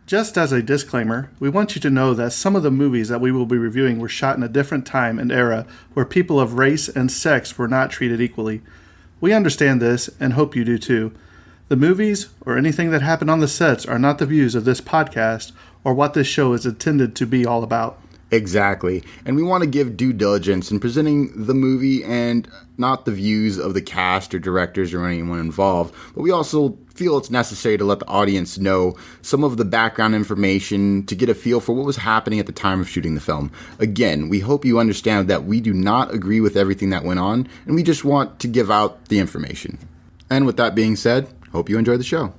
Just as a disclaimer, we want you to know that some of the movies that we will be reviewing were shot in a different time and era where people of race and sex were not treated equally. We understand this and hope you do too. The movies or anything that happened on the sets are not the views of this podcast or what this show is intended to be all about. Exactly. And we want to give due diligence in presenting the movie and not the views of the cast or directors or anyone involved. But we also feel it's necessary to let the audience know some of the background information to get a feel for what was happening at the time of shooting the film. Again, we hope you understand that we do not agree with everything that went on, and we just want to give out the information. And with that being said, hope you enjoy the show.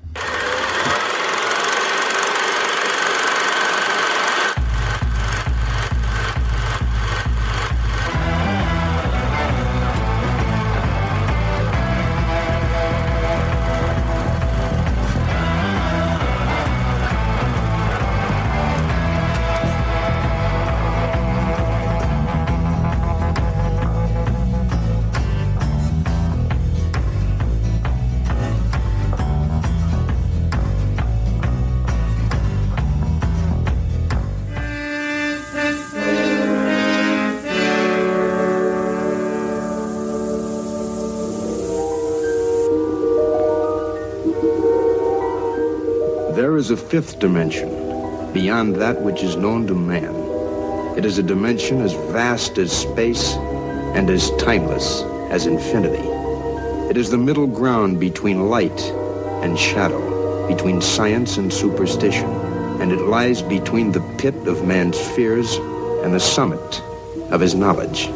There is a fifth dimension, beyond that which is known to man. It is a dimension as vast as space and as timeless as infinity. It is the middle ground between light and shadow, between science and superstition, and it lies between the pit of man's fears and the summit of his knowledge.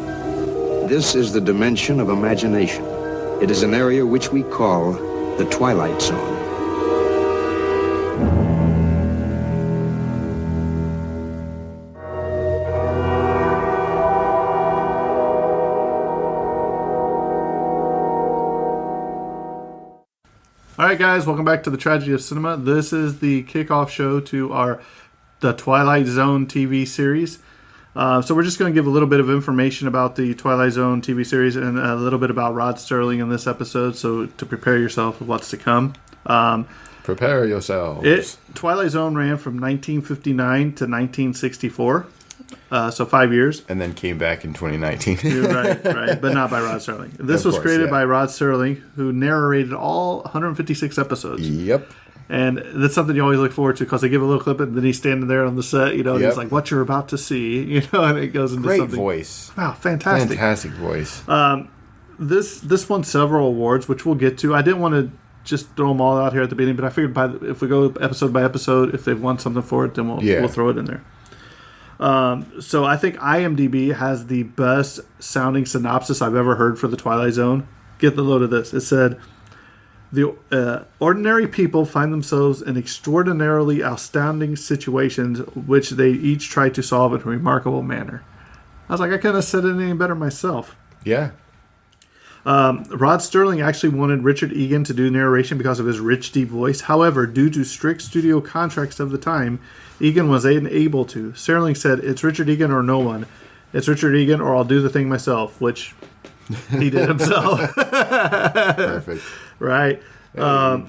This is the dimension of imagination. It is an area which we call the Twilight Zone. All right, guys, welcome back to the Tragedy of Cinema. This is the kickoff show to the Twilight Zone TV series. So we're just going to give a little bit of information about the Twilight Zone TV series and a little bit about Rod Serling in this episode, so to prepare yourself for what's to come. Prepare yourselves. Twilight Zone ran from 1959 to 1964. So 5 years. And then came back in 2019. right. But not by Rod Serling. This was created by Rod Serling, who narrated all 156 episodes. Yep. And that's something you always look forward to because they give a little clip and then he's standing there on the set, and he's like, what you're about to see, and it goes into something. Great voice. Wow, fantastic. Fantastic voice. This won several awards, which we'll get to. I didn't want to just throw them all out here at the beginning, but I figured if we go episode by episode, if they've won something for it, then we'll throw it in there. So I think IMDb has the best sounding synopsis I've ever heard for the Twilight Zone. Get the load of this. It said, the ordinary people find themselves in extraordinarily astounding situations which they each try to solve in a remarkable manner. I was like, I couldn't have said it any better myself. Yeah. Rod Serling actually wanted Richard Egan to do narration because of his rich, deep voice. However, due to strict studio contracts of the time, Egan was unable to. Serling said, it's Richard Egan or no one. It's Richard Egan or I'll do the thing myself, which he did himself. Perfect. Right.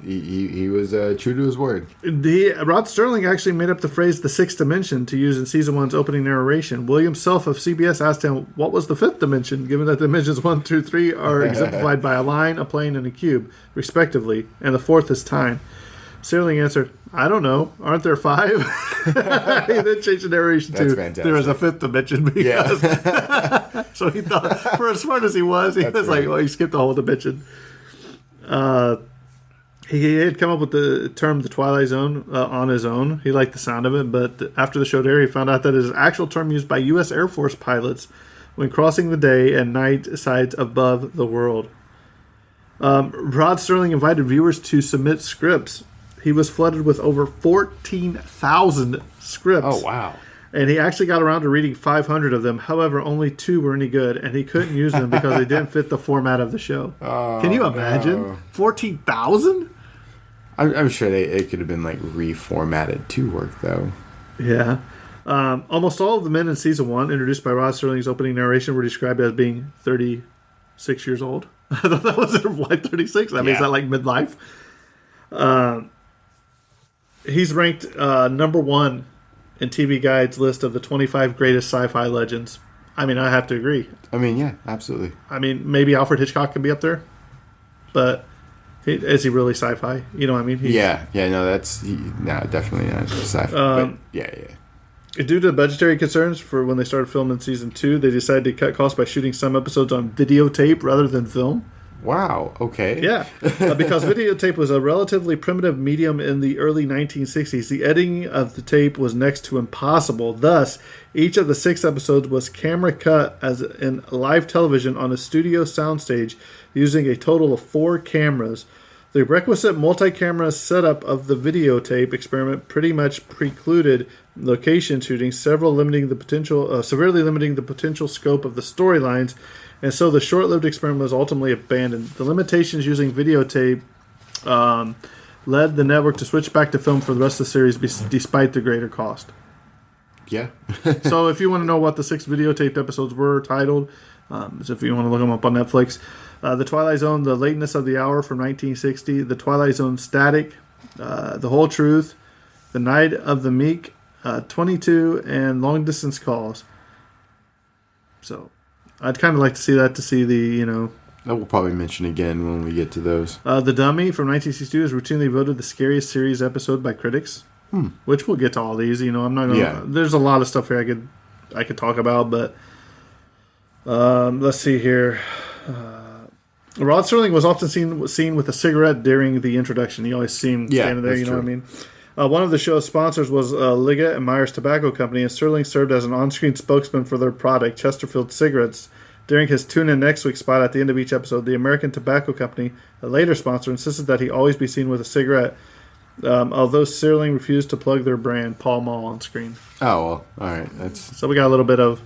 He was true to his word. Rod Serling actually made up the phrase "the sixth dimension" to use in season 1's opening narration. William Self of CBS asked him, what was the fifth dimension, given that dimensions 1 through 3 are exemplified by a line, a plane, and a cube, respectively, and the fourth is time. Serling answered, I don't know. Aren't there 5? He then changed the narration to, there is a fifth dimension. Because so he thought, for as smart as he was, he was like, well, he skipped the whole dimension. He had come up with the term the Twilight Zone on his own. He liked the sound of it, but after the show aired, he found out that it is an actual term used by U.S. Air Force pilots when crossing the day and night sides above the world. Rod Serling invited viewers to submit scripts. He was flooded with over 14,000 scripts. Oh, wow. And he actually got around to reading 500 of them. However, only 2 were any good, and he couldn't use them because they didn't fit the format of the show. Can you imagine? No. 14,000? I'm sure it could have been like reformatted to work, though. Yeah. Almost all of the men in season 1, introduced by Rod Serling's opening narration, were described as being 36 years old. I thought that was like 36. That means that like midlife. He he's ranked number 1 in TV Guide's list of the 25 greatest sci-fi legends. I mean, I have to agree. I mean, yeah, absolutely. I mean, maybe Alfred Hitchcock can be up there, but is he really sci-fi? You know what I mean? Definitely not sci-fi. Yeah. Due to budgetary concerns for when they started filming season 2, they decided to cut costs by shooting some episodes on videotape rather than film. Wow, okay. Yeah, because videotape was a relatively primitive medium in the early 1960s. The editing of the tape was next to impossible. Thus, each of the 6 episodes was camera cut as in live television on a studio soundstage using a total of 4 cameras. The requisite multi-camera setup of the videotape experiment pretty much precluded location shooting, severely limiting the potential scope of the storylines, and so the short-lived experiment was ultimately abandoned. The limitations using videotape led the network to switch back to film for the rest of the series, despite the greater cost. Yeah. So if you want to know what the 6 videotaped episodes were titled, so if you want to look them up on Netflix, The Twilight Zone, The Lateness of the Hour from 1960, The Twilight Zone Static, The Whole Truth, The Night of the Meek, 22, and Long Distance Calls. So I'd kind of like to see that, to see the, That we'll probably mention again when we get to those. The Dummy from 1962 is routinely voted the scariest series episode by critics, which we'll get to all these. I'm not going to... Yeah. There's a lot of stuff here I could talk about, but let's see here. Rod Serling was often seen with a cigarette during the introduction. You always see him standing there, what I mean? One of the show's sponsors was Liggett and Myers Tobacco Company, and Serling served as an on-screen spokesman for their product, Chesterfield Cigarettes. During his Tune In Next Week spot at the end of each episode, the American Tobacco Company, a later sponsor, insisted that he always be seen with a cigarette, although Serling refused to plug their brand, Pall Mall, on screen. Oh, well, all right. So we got a little bit of,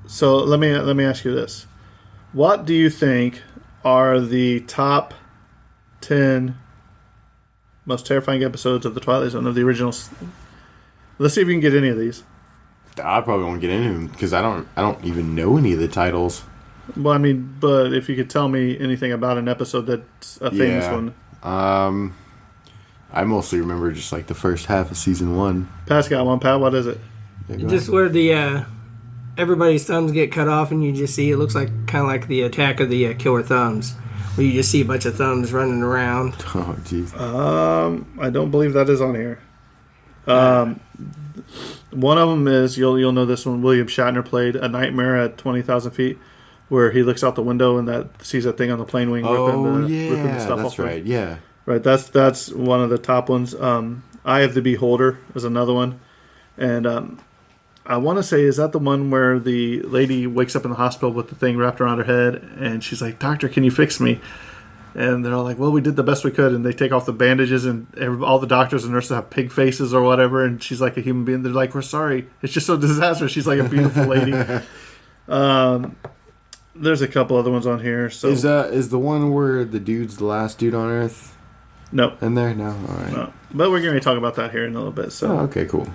So let me ask you this. What do you think are the top 10 most terrifying episodes of The Twilight Zone, of the originals? Let's see if you can get any of these. I probably won't get any of them because I don't even know any of the titles. Well, I mean, but if you could tell me anything about an episode that's a famous one. I mostly remember just like the first half of season 1. Pat's got one. Pat, what is it? Just where the everybody's thumbs get cut off, and you just see it looks like kind of like the Attack of the Killer Thumbs, where you just see a bunch of thumbs running around. Oh, jeez. I don't believe that is on here. One of them is, you'll know this one, William Shatner played A Nightmare at 20,000 Feet, where he looks out the window and sees that thing on the plane wing ripping the stuff off. That's right, yeah. Right, that's one of the top ones. Eye of the Beholder is another one. And I want to say, is that the one where the lady wakes up in the hospital with the thing wrapped around her head, and she's like, "Doctor, can you fix me?" And they're all like, "Well, we did the best we could." And they take off the bandages, and all the doctors and nurses have pig faces or whatever. And she's like a human being. They're like, "We're sorry. It's just so disastrous." She's like a beautiful lady. There's a couple other ones on here. So is the one where the dude's the last dude on Earth? No. In there? No? All right. No. But we're going to talk about that here in a little bit. So. Okay, cool.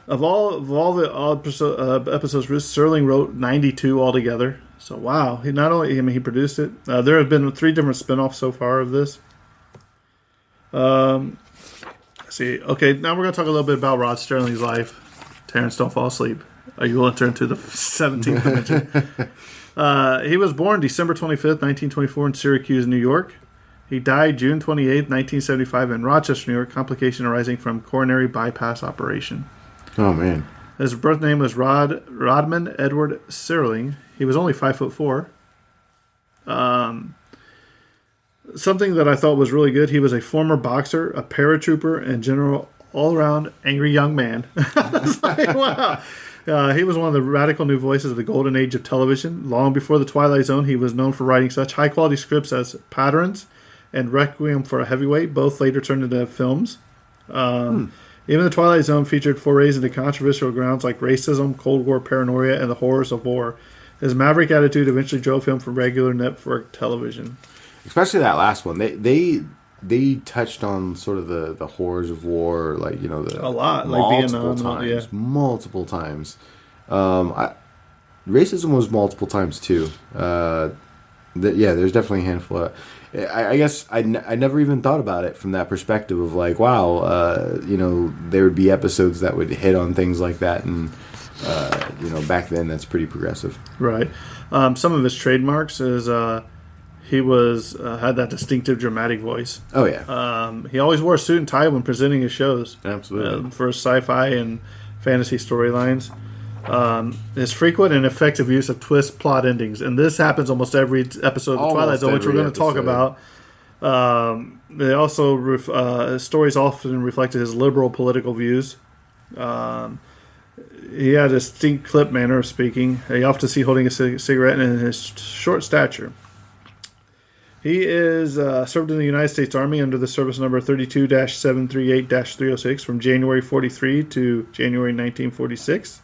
Of all the episodes, Serling wrote 92 altogether. So wow, he produced it. There have been 3 different spinoffs so far of this. Let's see. Okay, now we're going to talk a little bit about Rod Serling's life. Terrence, don't fall asleep. Are you willing to turn to the 17th dimension? He was born December 25th, 1924 in Syracuse, New York. He died June 28th, 1975 in Rochester, New York, complication arising from coronary bypass operation. Oh, man. His birth name was Rodman Edward Serling. He was only 5'4". Something that I thought was really good, he was a former boxer, a paratrooper, and general all-around angry young man. It's like, wow. He was one of the radical new voices of the golden age of television. Long before The Twilight Zone, he was known for writing such high-quality scripts as Patterns and Requiem for a Heavyweight, both later turned into films. Even The Twilight Zone featured forays into controversial grounds like racism, Cold War paranoia, and the horrors of war. His maverick attitude eventually drove him from regular network television. Especially that last one. They touched on sort of the horrors of war, like, a lot, like Vietnam, multiple times. Racism was multiple times too. There's definitely a handful of. I guess I never even thought about it from that perspective of like, wow, there would be episodes that would hit on things like that, and back then that's pretty progressive. Right. Some of his trademarks is he was had that distinctive dramatic voice. Oh yeah. He always wore a suit and tie when presenting his shows. Absolutely. For sci-fi and fantasy storylines. His frequent and effective use of twist plot endings, and this happens almost every episode of Twilight Zone, which we're going to talk about. They also stories often reflected his liberal political views. He had a distinct clipped manner of speaking. You often see holding a cigarette and his short stature. He is served in the United States Army under the service number 32-738-306 from January 43 to January 1946.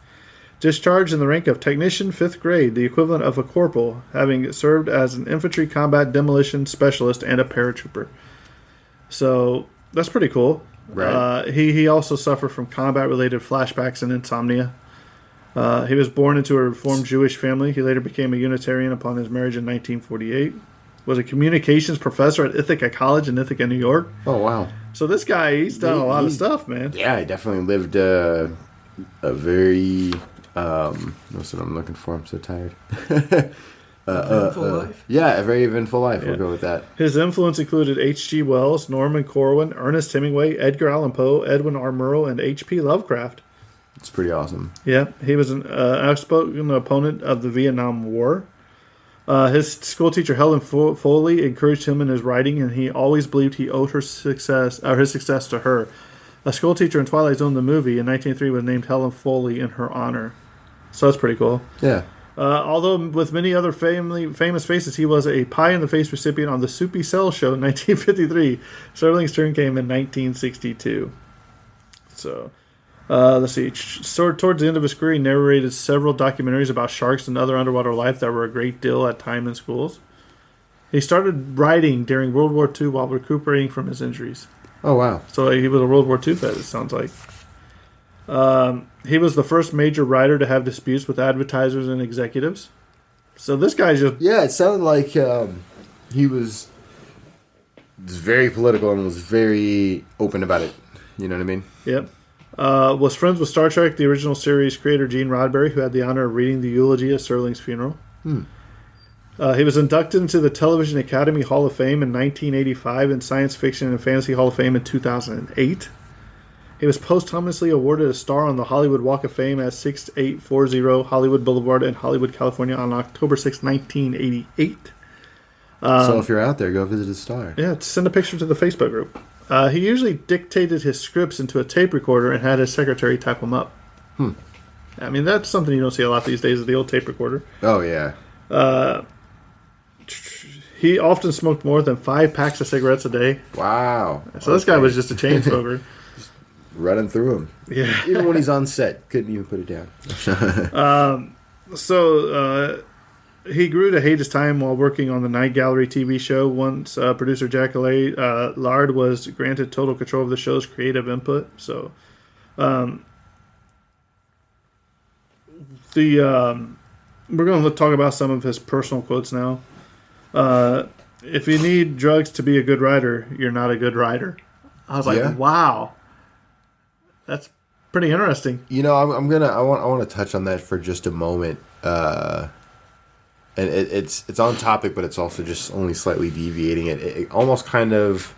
Discharged in the rank of technician 5th grade, the equivalent of a corporal, having served as an infantry combat demolition specialist and a paratrooper. So that's pretty cool. Right. He also suffered from combat-related flashbacks and insomnia. He was born into a Reformed Jewish family. He later became a Unitarian upon his marriage in 1948. Was a communications professor at Ithaca College in Ithaca, New York. Oh, wow. So this guy, he's done a lot of stuff, man. Yeah, he definitely lived a very... what's what I'm looking for? I'm so tired. Eventful life? Yeah, a very eventful life. Yeah. We'll go with that. His influence included H.G. Wells, Norman Corwin, Ernest Hemingway, Edgar Allan Poe, Edwin R. Murrow, and H.P. Lovecraft. It's pretty awesome. Yeah, he was an outspoken opponent of the Vietnam War. His school teacher Helen Foley encouraged him in his writing, and he always believed he owed his success to her. A school teacher in Twilight Zone, the movie, in 1903 was named Helen Foley in her honor. So that's pretty cool. Yeah. Although with many other famous faces, he was a pie-in-the-face recipient on the Soupy Cell show in 1953. Sterling's turn came in 1962. So, let's see. Towards the end of his career, he narrated several documentaries about sharks and other underwater life that were a great deal at time in schools. He started writing during World War II while recuperating from his injuries. Oh, wow. So he was a World War II vet, it sounds like. He was the first major writer to have disputes with advertisers and executives. So this guy's just... Yeah, it sounded like he was very political and was very open about it. You know what I mean? Yep. Was friends with Star Trek, the original series creator Gene Roddenberry, who had the honor of reading the eulogy at Sterling's funeral. He was inducted into the Television Academy Hall of Fame in 1985 and Science Fiction and Fantasy Hall of Fame in 2008. He was posthumously awarded a star on the Hollywood Walk of Fame at 6840 Hollywood Boulevard in Hollywood, California on October 6, 1988. So if you're out there, go visit his star. Yeah, send a picture to the Facebook group. He usually dictated his scripts into a tape recorder and had his secretary type them up. I mean, that's something you don't see a lot these days, is the old tape recorder. Oh, yeah. He often smoked more than 5 packs of cigarettes a day. Wow. So this guy was just a chain smoker. Running through him. Yeah. Even when he's on set, couldn't even put it down. He grew to hate his time while working on the Night Gallery TV show. Once producer Jack Lard was granted total control of the show's creative input. So, we're going to talk about some of his personal quotes now. If you need drugs to be a good writer, you're not a good writer. I was like, wow. That's pretty interesting. You know, I want to touch on that for just a moment. And it's on topic, but it's also just only slightly deviating. It almost kind of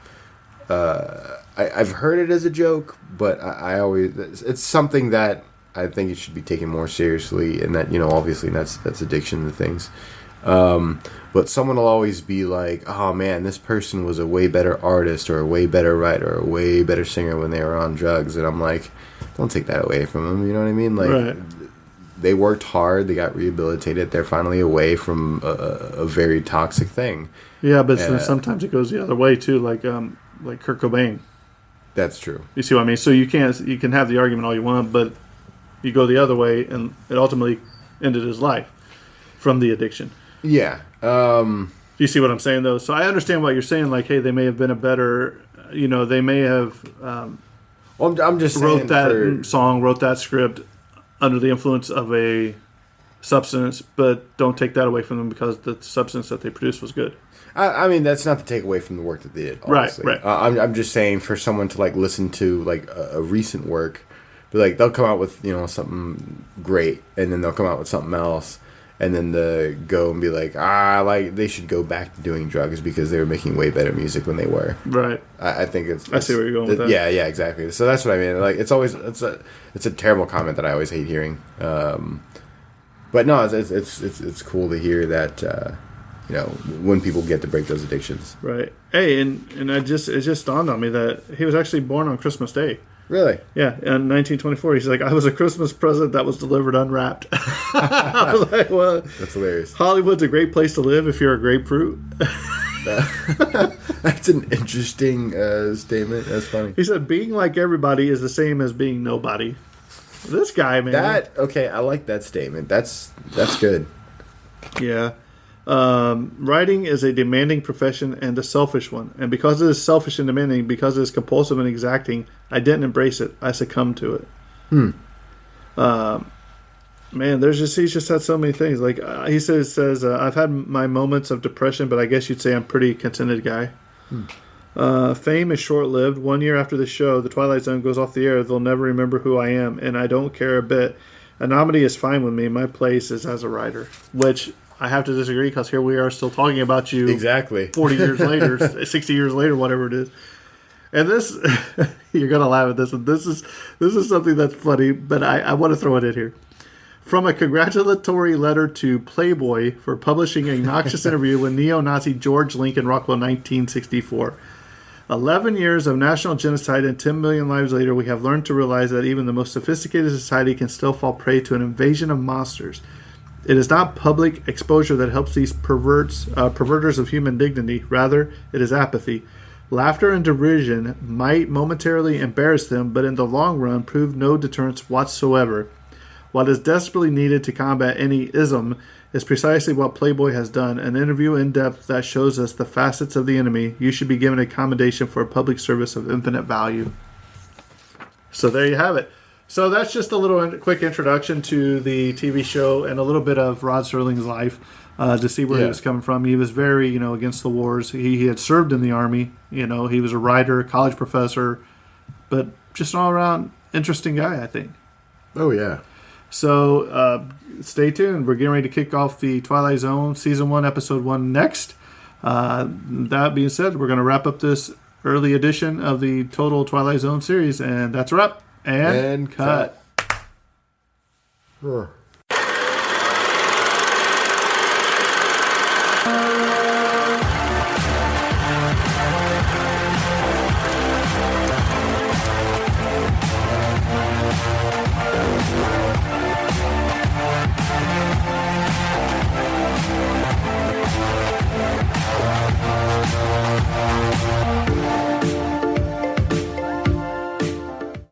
I've heard it as a joke, but I always it's something that I think it should be taken more seriously, and that, you know, obviously that's addiction to things. But someone will always be like, oh man, this person was a way better artist or a way better writer or a way better singer when they were on drugs. And I'm like, don't take that away from them. You know what I mean? Like, right. They worked hard. They got rehabilitated. They're finally away from a very toxic thing. Yeah, but sometimes it goes the other way too, like Kurt Cobain. That's true. You see what I mean? So you can have the argument all you want, but you go the other way, and it ultimately ended his life from the addiction. Yeah. Do you see what I'm saying, though? So I understand what you're saying. Like, hey, they may have been a better, you know, they may have well, I'm just wrote that script under the influence of a substance, but don't take that away from them because the substance that they produced was good. I mean, that's not to take away from the work that they did. Honestly. Right. I'm just saying for someone to like listen to like a recent work, but like they'll come out with something great, and then they'll come out with something else, and then the go and be like like they should go back to doing drugs because they were making way better music when they were. Right. I think it's. I see where you're going with that. Yeah, exactly. So that's what I mean. Like it's a terrible comment that I always hate hearing. But no, it's cool to hear that. When people get to break those addictions. Right. Hey, and it just dawned on me that he was actually born on Christmas Day. Really? Yeah, in 1924. He's like, I was a Christmas present that was delivered unwrapped. I was like, well, that's hilarious. Hollywood's a great place to live if you're a grapefruit. That's an interesting statement. That's funny. He said, being like everybody is the same as being nobody. This guy, man. Okay, I like that statement. That's good. Yeah. Writing is a demanding profession and a selfish one. And because it is selfish and demanding, because it is compulsive and exacting, I didn't embrace it. I succumbed to it. Man, he's just had so many things. Like he says, I've had my moments of depression, but I guess you'd say I'm a pretty contented guy. Fame is short-lived. 1 year after the show, The Twilight Zone goes off the air, they'll never remember who I am, and I don't care a bit. Anonymity is fine with me. My place is as a writer, which I have to disagree because here we are still talking about you exactly 40 years later, 60 years later, whatever it is. And this, you're going to laugh at this one. This is something that's funny, but I want to throw it in here. From a congratulatory letter to Playboy for publishing a noxious interview with neo-Nazi George Lincoln Rockwell, 1964. 11 years of national genocide and 10 million lives later, we have learned to realize that even the most sophisticated society can still fall prey to an invasion of monsters. It is not public exposure that helps these perverters of human dignity. Rather, it is apathy. Laughter and derision might momentarily embarrass them, but in the long run prove no deterrence whatsoever. What is desperately needed to combat any ism is precisely what Playboy has done, an interview in depth that shows us the facets of the enemy. You should be given a commendation for a public service of infinite value. So there you have it. So that's just a little quick introduction to the TV show and a little bit of Rod Serling's life to see where he was coming from. He was very, against the wars. He had served in the Army. He was a writer, college professor, but just an all-around interesting guy, I think. Oh, yeah. So stay tuned. We're getting ready to kick off the Twilight Zone Season 1, Episode 1 next. That being said, we're going to wrap up this early edition of the total Twilight Zone series, and that's a wrap. And cut.